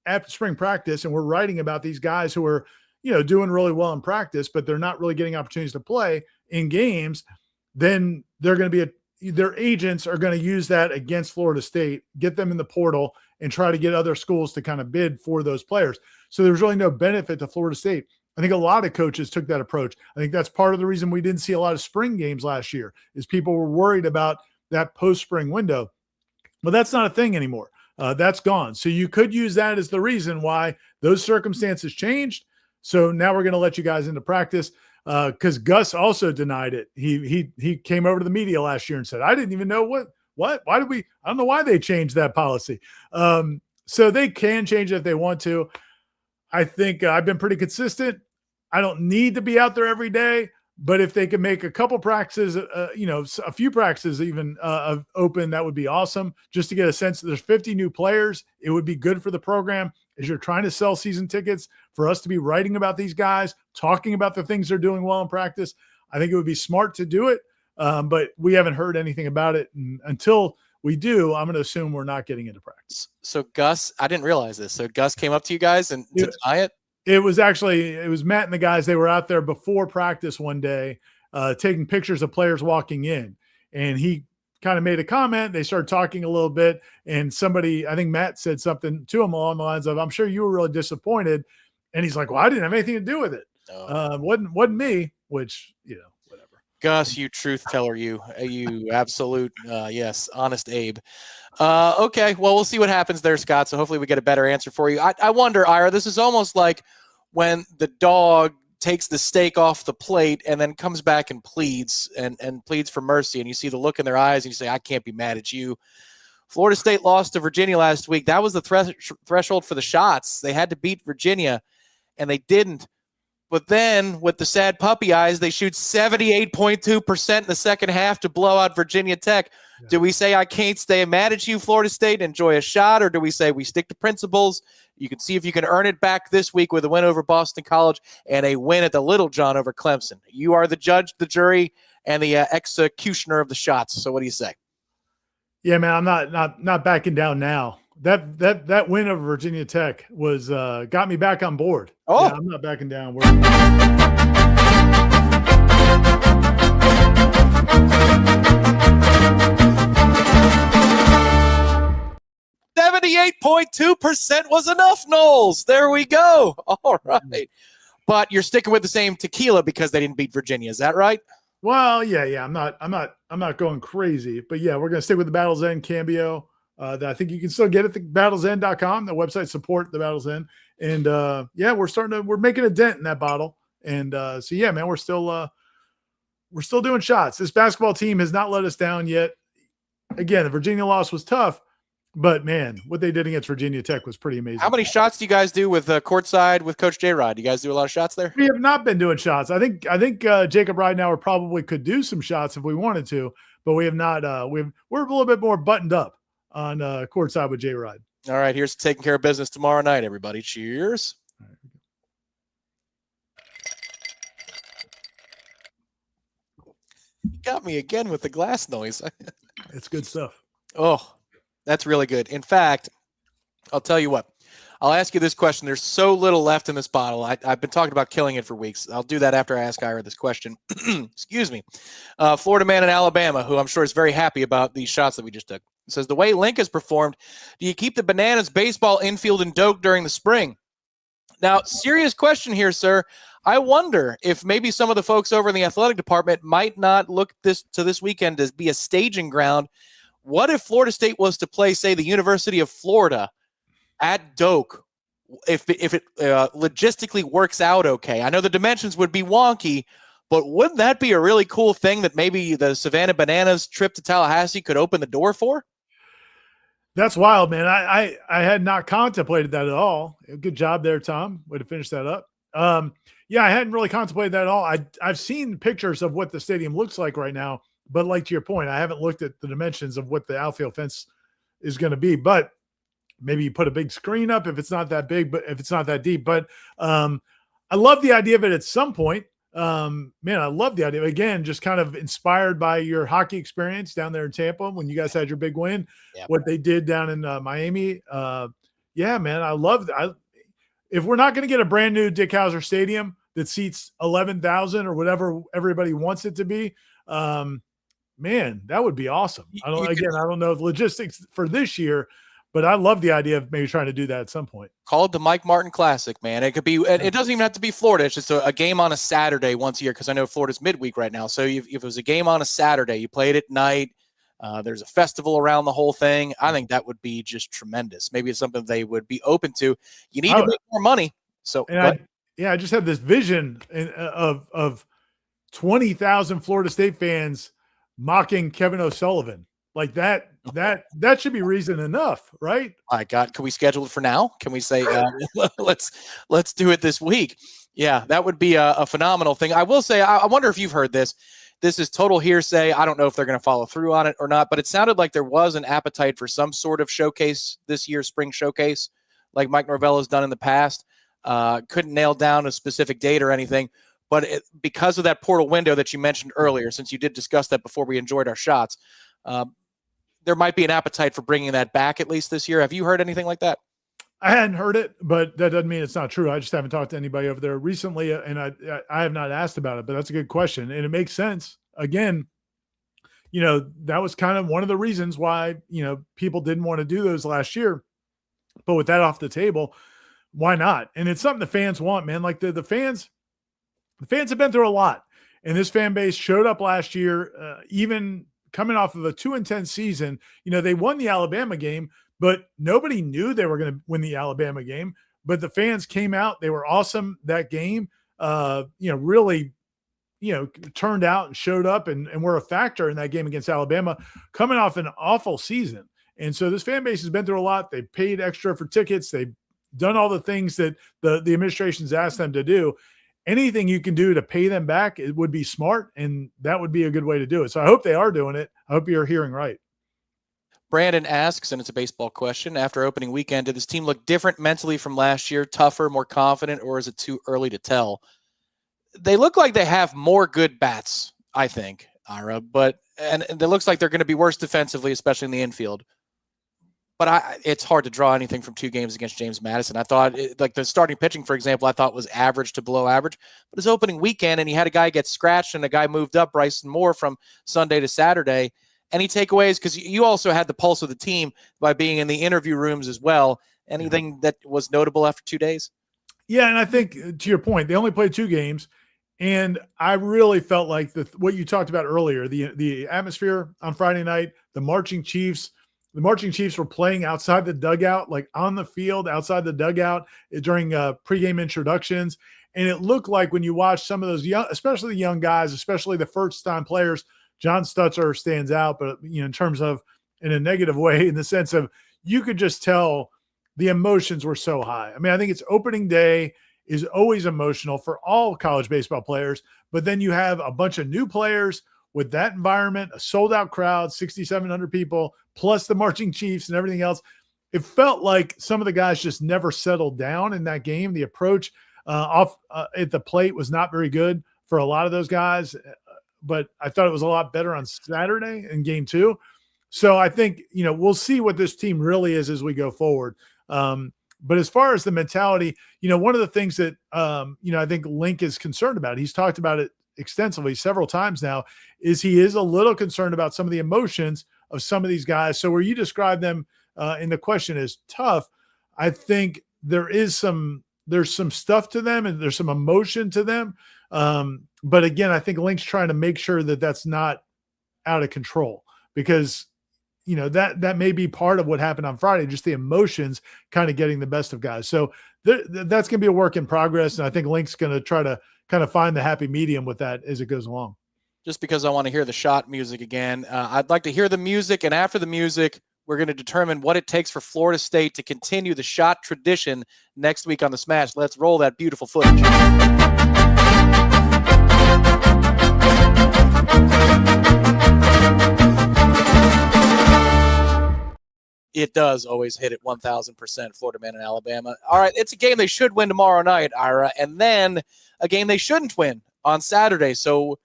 at spring practice and we're writing about these guys who are, doing really well in practice, but they're not really getting opportunities to play in games, then they're going to be their agents are going to use that against Florida State, get them in the portal and try to get other schools to kind of bid for those players. So there's really no benefit to Florida State. I think a lot of coaches took that approach. I think that's part of the reason we didn't see a lot of spring games last year, is people were worried about that post-spring window. But that's not a thing anymore. That's gone. So you could use that as the reason why those circumstances changed. So now we're going to let you guys into practice, because Gus also denied it. He came over to the media last year and said, I didn't even know why did we – I don't know why they changed that policy. So they can change it if they want to. I think I've been pretty consistent. I don't need to be out there every day, but if they can make a couple practices, a few practices even open, that would be awesome, just to get a sense that there's 50 new players. It would be good for the program as you're trying to sell season tickets, for us to be writing about these guys, talking about the things they're doing well in practice. I think it would be smart to do it, but we haven't heard anything about it. And until we do, I'm going to assume we're not getting into practice. So Gus, I didn't realize this. So Gus came up to you guys and to deny it? It was Matt and the guys. They were out there before practice one day, taking pictures of players walking in, and he kind of made a comment. They started talking a little bit, and somebody, I think Matt, said something to him along the lines of, I'm sure you were really disappointed. And he's like, well, I didn't have anything to do with it. Wasn't me, which, whatever. Gus, you truth teller, you absolute, yes, honest Abe. Okay, well, we'll see what happens there, Scott. So hopefully we get a better answer for you. I wonder, Ira, this is almost like when the dog takes the steak off the plate and then comes back and pleads for mercy, and you see the look in their eyes and you say, I can't be mad at you. Florida State lost to Virginia last week. That was the threshold for the shots. They had to beat Virginia, and they didn't. But then, with the sad puppy eyes, they shoot 78.2% in the second half to blow out Virginia Tech. Yeah. Do we say, I can't stay mad at you, Florida State, enjoy a shot? Or do we say, we stick to principles? You can see if you can earn it back this week with a win over Boston College and a win at the Little John over Clemson. You are the judge, the jury, and the executioner of the shots. So what do you say? Yeah, man, I'm not backing down now. That win over Virginia Tech was got me back on board. Oh, yeah, I'm not backing down. %78.2% was enough, Noles. There we go. All right. But you're sticking with the same tequila because they didn't beat Virginia. Is that right? Well, yeah. I'm not going crazy, but yeah, we're gonna stick with the Battle's End Cambio. That I think you can still get at the battlesend.com. The website support the Battle's End, and yeah, we're making a dent in that bottle, and so yeah, man, we're still doing shots. This basketball team has not let us down yet. Again, the Virginia loss was tough, but man, what they did against Virginia Tech was pretty amazing. How many shots do you guys do with courtside with Coach J-Rod? Do you guys do a lot of shots there? We have not been doing shots. I think Jacob Ridenauer probably could do some shots if we wanted to, but we have not. We're a little bit more buttoned up on courtside with J-Rod. All right, here's taking care of business tomorrow night, everybody. Cheers. You got me again with the glass noise. It's good stuff. Oh, that's really good. In fact, I'll tell you what. I'll ask you this question. There's so little left in this bottle. I've been talking about killing it for weeks. I'll do that after I ask Ira this question. Excuse me. Florida man in Alabama, who I'm sure is very happy about these shots that we just took. It says, the way Link has performed, do you keep the Bananas baseball infield in Doak during the spring? Now, serious question here, sir. I wonder if maybe some of the folks over in the athletic department might not look to this weekend as be a staging ground. What if Florida State was to play, say, the University of Florida at Doak, if it logistically works out okay? I know the dimensions would be wonky, but wouldn't that be a really cool thing that maybe the Savannah Bananas trip to Tallahassee could open the door for? That's wild, man. I had not contemplated that at all. Good job there, Tom. Way to finish that up. Yeah, I hadn't really contemplated that at all. I've seen pictures of what the stadium looks like right now, but like to your point, I haven't looked at the dimensions of what the outfield fence is going to be. But maybe you put a big screen up if it's not that big, but if it's not that deep. But I love the idea of it at some point. Man, I love the idea. Again, just kind of inspired by your hockey experience down there in Tampa when you guys had your big win, what they did down in Miami. Yeah, man, I love that. If we're not going to get a brand new Dick Hauser Stadium that seats 11,000 or whatever everybody wants it to be, man, that would be awesome. I don't know the logistics for this year, but I love the idea of maybe trying to do that at some point. Call it the Mike Martin Classic, man. It could be. It doesn't even have to be Florida. It's just a game on a Saturday once a year, because I know Florida's midweek right now. So if it was a game on a Saturday, you play it at night. There's a festival around the whole thing. I think that would be just tremendous. Maybe it's something they would be open to. You need to make more money. So I just have this vision of 20,000 Florida State fans mocking Kevin O'Sullivan. Like that should be reason enough, right? My God, can we schedule it for now? Can we say let's do it this week? Yeah, that would be a phenomenal thing. I will say, I wonder if you've heard this. This is total hearsay. I don't know if they're going to follow through on it or not, but it sounded like there was an appetite for some sort of showcase this year, spring showcase, like Mike Norvell has done in the past. Couldn't nail down a specific date or anything, but because of that portal window that you mentioned earlier, since you did discuss that before we enjoyed our shots, there might be an appetite for bringing that back at least this year. Have you heard anything like that? I hadn't heard it, but that doesn't mean it's not true. I just haven't talked to anybody over there recently, and I have not asked about it, but that's a good question. And it makes sense. Again, that was kind of one of the reasons why, people didn't want to do those last year. But with that off the table, why not? And it's something the fans want, man. Like the fans have been through a lot. And this fan base showed up last year, even coming off of a 2-10 season. They won the Alabama game, but nobody knew they were going to win the Alabama game. But the fans came out. They were awesome that game. Really, turned out and showed up and were a factor in that game against Alabama, coming off an awful season. And so this fan base has been through a lot. They paid extra for tickets. They've done all the things that the administration's asked them to do. Anything you can do to pay them back, it would be smart, and that would be a good way to do it. So I hope they are doing it. I hope you're hearing right. Brandon asks, and it's a baseball question, after opening weekend, did this team look different mentally from last year, tougher, more confident, or is it too early to tell? They look like they have more good bats, I think, Ira, and it looks like they're going to be worse defensively, especially in the infield. but it's hard to draw anything from 2 games against James Madison. I thought, like the starting pitching, for example, I thought was average to below average. But his opening weekend, and he had a guy get scratched and a guy moved up, Bryson Moore, from Sunday to Saturday. Any takeaways? Because you also had the pulse of the team by being in the interview rooms as well. Anything that was notable after 2 days? Yeah, and I think to your point, they only played 2 games. And I really felt like what you talked about earlier, the atmosphere on Friday night, the marching Chiefs were playing outside the dugout, like on the field, outside the dugout during pregame introductions. And it looked like when you watch some of those young, especially the young guys, especially the first-time players, John Stutzer stands out, but in terms of in a negative way, in the sense of you could just tell the emotions were so high. I mean, I think it's opening day is always emotional for all college baseball players, but then you have a bunch of new players with that environment, a sold-out crowd, 6,700 people, plus the marching Chiefs and everything else. It felt like some of the guys just never settled down in that game. The approach at the plate was not very good for a lot of those guys, but I thought it was a lot better on Saturday in game 2. So I think, we'll see what this team really is as we go forward. But as far as the mentality, one of the things that, I think Link is concerned about, he's talked about it extensively several times now, is he is a little concerned about some of the emotions of some of these guys. So where you describe them in the question as tough, I think there's some stuff to them and there's some emotion to them. But again, I think Link's trying to make sure that that's not out of control, because that may be part of what happened on Friday, just the emotions kind of getting the best of guys. So that's going to be a work in progress. And I think Link's going to try to kind of find the happy medium with that as it goes along. Just because I want to hear the shot music again, I'd like to hear the music. And after the music, we're going to determine what it takes for Florida State to continue the shot tradition next week on the Smash. Let's roll that beautiful footage. It does always hit at 1,000%, Florida Man and Alabama. All right, it's a game they should win tomorrow night, Ira, and then a game they shouldn't win on Saturday. So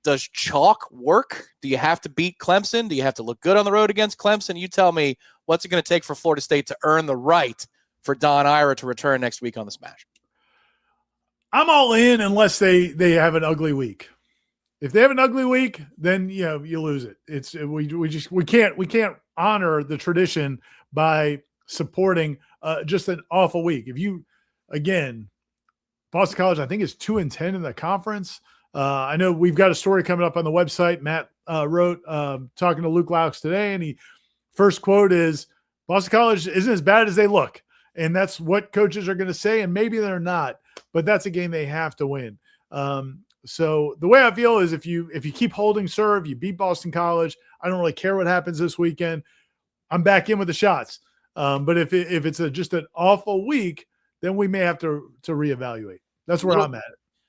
does chalk work? Do you have to beat Clemson? Do you have to look good on the road against Clemson? You tell me, what's it going to take for Florida State to earn the right for Don Ira to return next week on the Smash? I'm all in unless they have an ugly week. If they have an ugly week, then you lose it. We can't honor the tradition by supporting just an awful week. Boston College, I think, is 2-10 in the conference. I know we've got a story coming up on the website. Matt wrote talking to Luke Laux today, and he first quote is, Boston College isn't as bad as they look. And that's what coaches are going to say, and maybe they're not, but that's a game they have to win. So the way I feel is if you keep holding serve, you beat Boston College. I don't really care what happens this weekend. I'm back in with the shots. But if it's just an awful week, then we may have to reevaluate. That's where I'm at.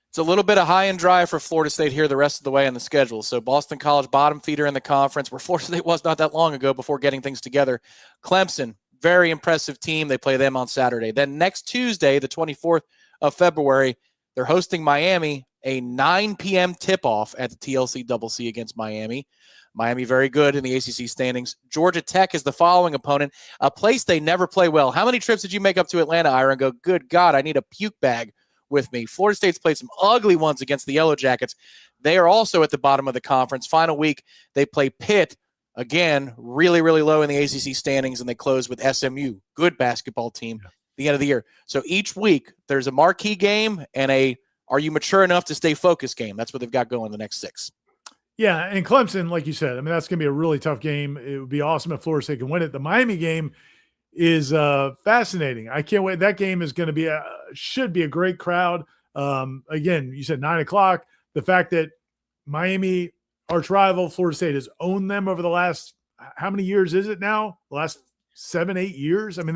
It's a little bit of high and dry for Florida State here the rest of the way on the schedule. So Boston College, bottom feeder in the conference, where Florida State was not that long ago before getting things together. Clemson, very impressive team. They play them on Saturday. Then next Tuesday, the 24th of February, they're hosting Miami, a 9 p.m. tip-off at the TLC Double C against Miami. Miami very good in the ACC standings. Georgia Tech is the following opponent, a place they never play well. How many trips did you make up to Atlanta, Ira, and go, good God, I need a puke bag with me? Florida State's played some ugly ones against the Yellow Jackets. They are also at the bottom of the conference. Final week, they play Pitt, again, really, really low in the ACC standings, and they close with SMU, good basketball team, at the end of the year. So each week, there's a marquee game and a are you mature enough to stay focused game. That's what they've got going the next 6. Yeah, and Clemson, like you said, I mean, that's going to be a really tough game. It would be awesome if Florida State can win it. The Miami game is fascinating. I can't wait. That game is going to be should be a great crowd. Again, you said 9 o'clock. The fact that Miami, arch rival, Florida State has owned them over the last, how many years is it now? The last 7-8 years. I mean,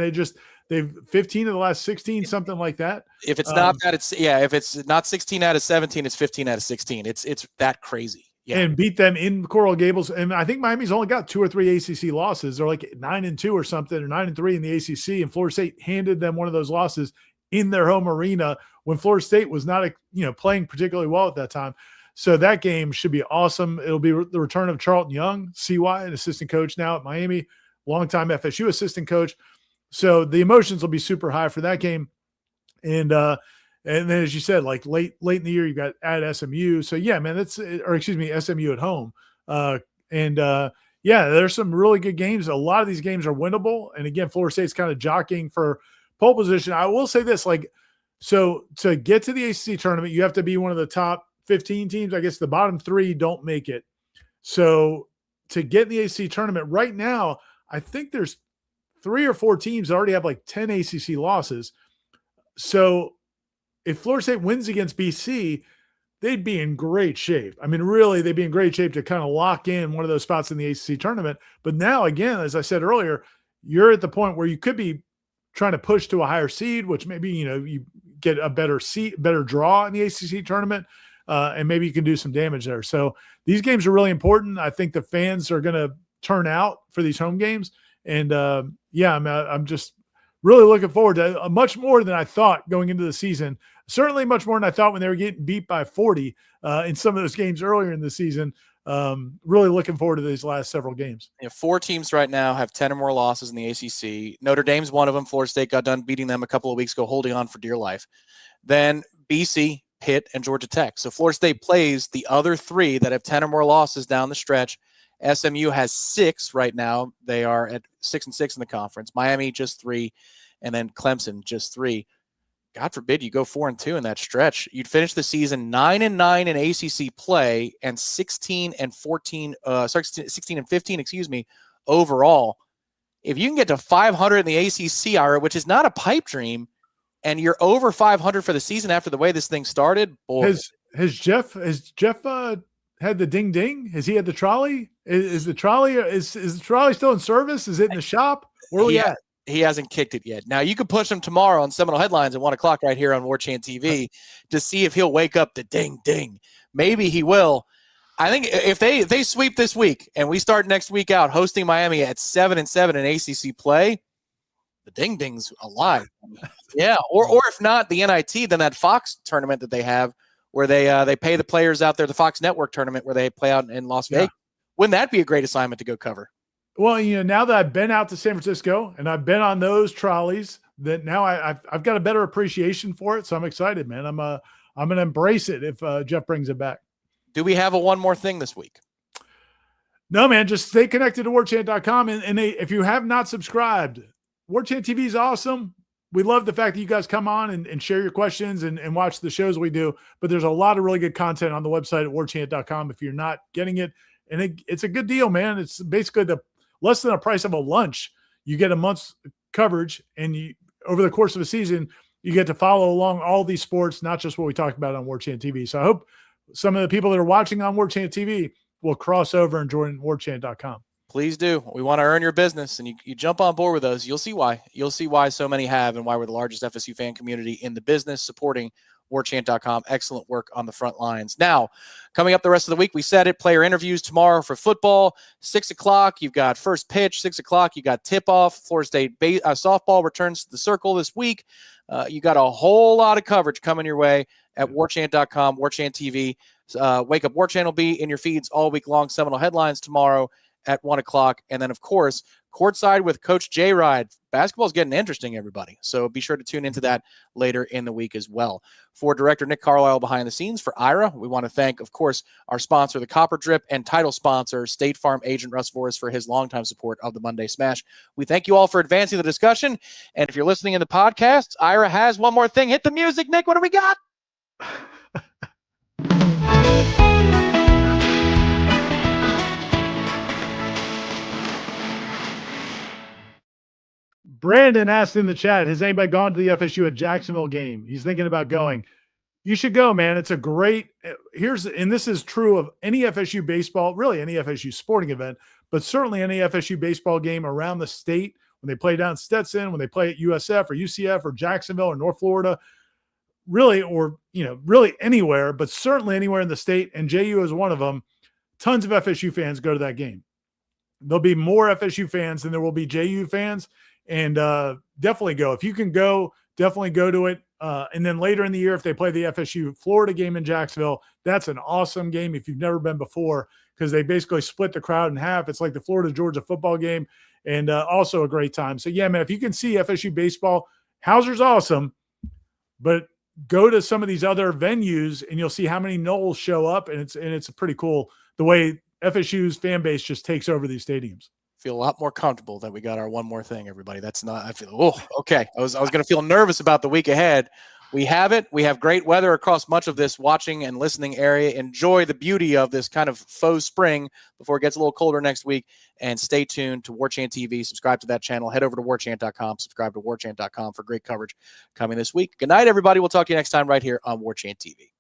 they've 15 of the last 16, something like that. If it's not that, if it's not 16 out of 17, it's 15 out of 16. It's that crazy. Yeah. And beat them in Coral Gables. And I think Miami's only got 2 or 3 ACC losses. They're like 9-2 or something, or 9-3 in the ACC. And Florida State handed them one of those losses in their home arena when Florida State was not, playing particularly well at that time. So that game should be awesome. It'll be the return of Charlton Young, CY, an assistant coach now at Miami. longtime FSU assistant coach. So the emotions will be super high for that game. And then, as you said, like late in the year, you got at SMU. So yeah, man, SMU at home. Yeah, there's some really good games. A lot of these games are winnable. And again, Florida State's kind of jockeying for pole position. I will say this, so to get to the ACC tournament, you have to be one of the top 15 teams. I guess the bottom 3 don't make it. So to get in the ACC tournament right now, I think there's 3 or 4 teams that already have like 10 ACC losses. So if Florida State wins against BC, they'd be in great shape. I mean, really, they'd be in great shape to kind of lock in one of those spots in the ACC tournament. But now, again, as I said earlier, you're at the point where you could be trying to push to a higher seed, which maybe, you get a better draw in the ACC tournament, and maybe you can do some damage there. So these games are really important. I think the fans are going to turn out for these home games. And I'm just really looking forward to much more than I thought going into the season. Certainly much more than I thought when they were getting beat by 40 in some of those games earlier in the season. Really looking forward to these last several games. 4 teams right now have 10 or more losses in the ACC. Notre Dame's one of them. Florida State got done beating them a couple of weeks ago, holding on for dear life. Then BC, Pitt, and Georgia Tech. So Florida State plays the other 3 that have 10 or more losses down the stretch. SMU has 6 right now. They are at 6-6 in the conference. Miami just 3, and then Clemson just 3. God forbid you go 4-2 in that stretch. You'd finish the season 9-9 in ACC play and 16 and 15, overall. If you can get to 500 in the ACC, Ira, which is not a pipe dream, and you're over 500 for the season after the way this thing started, boy. Has Jeff had the ding ding? Has he had the trolley? Is the trolley still in service? Is it in the shop? Where are we at? He hasn't kicked it yet. Now, you could push him tomorrow on Seminole Headlines at 1 o'clock right here on Warchant TV to see if he'll wake up to ding, ding. Maybe he will. I think if they sweep this week and we start next week out hosting Miami at 7-7 in ACC play, the ding ding's alive. Yeah, or if not the NIT, then that Fox tournament that they have where they pay the players out there, the Fox Network tournament where they play out in Las Vegas. Wouldn't that be a great assignment to go cover? Well, now that I've been out to San Francisco and I've been on those trolleys, that now I've got a better appreciation for it. So I'm excited, man. I'm going to embrace it if Jeff brings it back. Do we have one more thing this week? No, man. Just stay connected to warchant.com. And if you have not subscribed, Warchant TV is awesome. We love the fact that you guys come on and share your questions and watch the shows we do. But there's a lot of really good content on the website at warchant.com if you're not getting it. And it's a good deal, man. It's basically less than the price of a lunch. You get a month's coverage, and over the course of a season, you get to follow along all these sports, not just what we talked about on Warchant TV. So I hope some of the people that are watching on Warchant TV will cross over and join warchant.com. Please do. We want to earn your business, and you jump on board with us. You'll see why. You'll see why so many have and why we're the largest FSU fan community in the business, supporting Warchant.com. Excellent work on the front lines. Now, coming up the rest of the week, we said it, player interviews tomorrow for football, 6 o'clock. You've got first pitch, 6 o'clock. You got tip-off. Florida State softball returns to the circle this week. You got a whole lot of coverage coming your way at Warchant.com, Warchant TV. Wake Up Warchant will be in your feeds all week long. Seminole Headlines tomorrow at 1 o'clock. And then, of course, courtside with Coach J. Ride. Basketball's getting interesting, everybody. So be sure to tune into that later in the week as well. For Director Nick Carlisle behind the scenes, for Ira, we want to thank, of course, our sponsor, the Copper Drip, and title sponsor, State Farm agent Russ Voris, for his longtime support of the Monday Smash. We thank you all for advancing the discussion. And if you're listening in the podcast, Ira has one more thing. Hit the music, Nick. What do we got? Brandon asked in the chat, has anybody gone to the FSU at Jacksonville game? He's thinking about going. You should go, man. It's a great and this is true of any FSU baseball, really any FSU sporting event, but certainly any FSU baseball game around the state when they play down Stetson, when they play at USF or UCF or Jacksonville or North Florida, really, or, really anywhere, but certainly anywhere in the state. And JU is one of them. Tons of FSU fans go to that game. There'll be more FSU fans than there will be JU fans. And definitely go. If you can go, definitely go to it. And then later in the year, if they play the FSU Florida game in Jacksonville, that's an awesome game if you've never been before, because they basically split the crowd in half. It's like the Florida-Georgia football game. and also a great time. So yeah, man, if you can see FSU baseball, Hauser's awesome, but go to some of these other venues and you'll see how many Noles show up, and it's pretty cool the way FSU's fan base just takes over these stadiums. Feel a lot more comfortable that we got our one more thing, everybody. That's not, I feel, oh, okay. I was going to feel nervous about the week ahead. We have it. We have great weather across much of this watching and listening area. Enjoy the beauty of this kind of faux spring before it gets a little colder next week. And stay tuned to Warchant TV. Subscribe to that channel. Head over to warchant.com. Subscribe to warchant.com for great coverage coming this week. Good night, everybody. We'll talk to you next time right here on Warchant TV.